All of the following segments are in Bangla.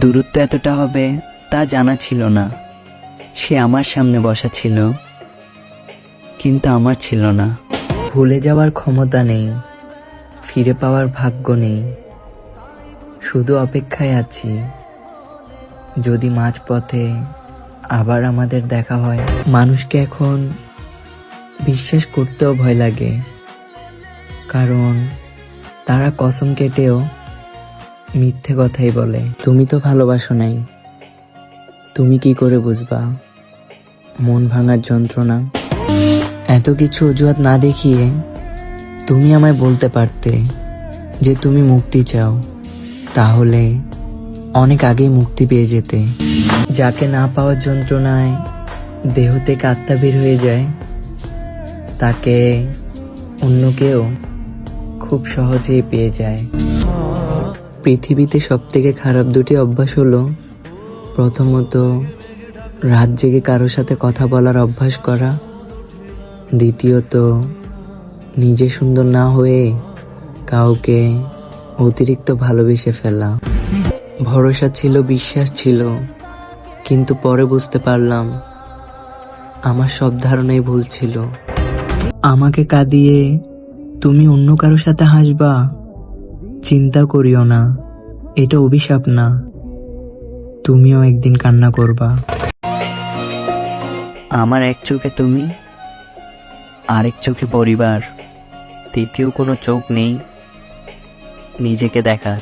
দূরত্ব এতটা হবে তা জানা ছিল না। সে আমার সামনে বসা ছিল, কিন্তু আমার ছিল না। ভুলে যাওয়ার ক্ষমতা নেই, ফিরে পাওয়ার ভাগ্য নেই, শুধু অপেক্ষায় আছি যদি মাঝপথে আবার আমাদের দেখা হয়। মানুষকে এখন বিশ্বাস করতেও ভয় লাগে, কারণ তারা কসম কেটেও মিথ্যে কথাই বলে। তুমি তো ভালোবাসো নাই, তুমি কি করে বুঝবা মন ভাঙার যন্ত্রণা? এত কিছু অজুহাত না দেখিয়ে তুমি আমায় বলতে পারতে যে তুমি মুক্তি চাও, তাহলে অনেক আগেই মুক্তি পেয়ে যেতে। যাকে না পাওয়ার যন্ত্রণায় দেহ থেকে আত্মা বের হয়ে যায়, তাকে অন্য কেউ খুব সহজেই পেয়ে যায়। পৃথিবীতে সবথেকে খারাপ দুটি অভ্যাস হলো, প্রথমত রাত জেগে কারো সাথে কথা বলার অভ্যাস করা, দ্বিতীয়ত নিজে সুন্দর না হয়ে কাউকে অতিরিক্ত ভালোবেসে ফেলা। ভরসা ছিল, বিশ্বাস ছিল, কিন্তু পরে বুঝতে পারলাম আমার সব ধারণাই ভুল ছিল। আমাকে কাঁদিয়ে তুমি অন্য কারো সাথে হাসবা, চিন্তা করিও না, এটা অভিশাপ না, তুমিও একদিন কান্না করবা। আমার এক চোখে তুমি, আরেক চোখে পরিবার, তৃতীয় কোনো চোখ নেই নিজেকে দেখার।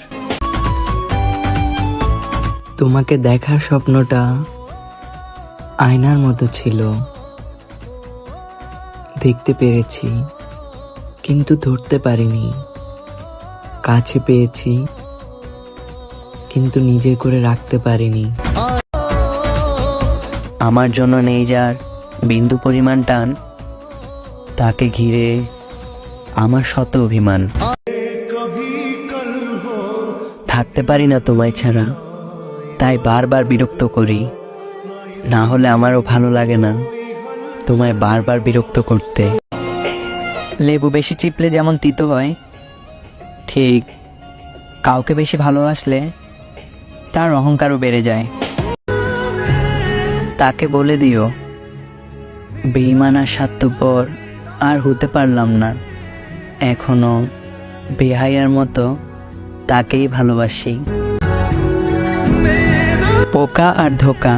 তোমাকে দেখার স্বপ্নটা আয়নার মতো ছিল, দেখতে পেরেছি কিন্তু ধরতে পারিনি। কাছে পেয়েছি কিন্তু নিজে করে রাখতে পারিনি। আমার জন্য নেই যার বিন্দু পরিমাণ টান, তাকে ঘিরে আমার শত অভিমান। থাকতে পারি না তোমায় ছাড়া, তাই বারবার বিরক্ত করি। না হলে আমারও ভালো লাগে না তোমায় বারবার বিরক্ত করতে। লেবু বেশি চিপলে যেমন তিতো হয়, ঠিক কাউকে বেশি ভালোবাসলে তার অহংকারও বেড়ে যায়। তাকে বলে দিও বেঈমান আর স্বার্থপর আর হতে পারলাম না, এখনো বেহায়ার মতো তাকেই ভালোবাসি। পোকা আর ধোকা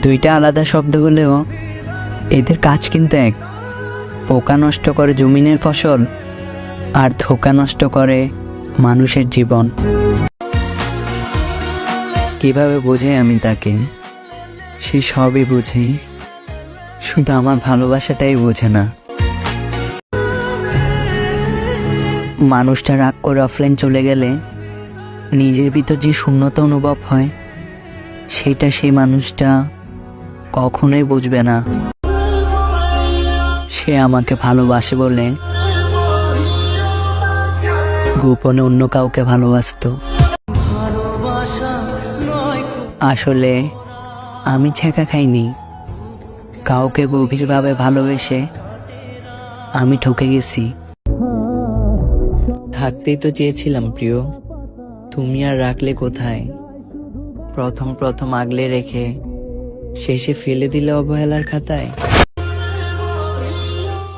দুইটা আলাদা শব্দ হলেও এদের কাজ কিন্তু এক। পোকা নষ্ট করে জমিনের ফসল, আর ধোকা নষ্ট করে মানুষের জীবন। কিভাবে বোঝে আমি তাকে, সে সবই বুঝে, শুধু আমার ভালোবাসাটাই বোঝে না। মানুষটা রাগ করে অফলাইন চলে গেলে নিজের ভিতর যে শূন্যতা অনুভব হয়, সেটা সেই মানুষটা কখনোই বুঝবে না। সে আমাকে ভালোবাসে বলে গোপনে অন্য কাউকে ভালোবাসতো। আসলে আমি ছেঁকা খাইনি, কাউকে গভীরভাবে ভালোবেসে আমি ঠকে গেছি। থাকতেই তো চেয়েছিলাম প্রিয়, তুমি আর রাখলে কোথায়? প্রথম আগলে রেখে শেষে ফেলে দিলে অবহেলার খাতায়।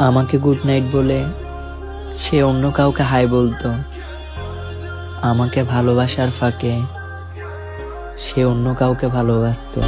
আমাকে গুড নাইট বলে সে অন্য কাউকে হাই বলতো, আমাকে ভালোবাসার ফাঁকে সে অন্য কাউকে ভালোবাসতো।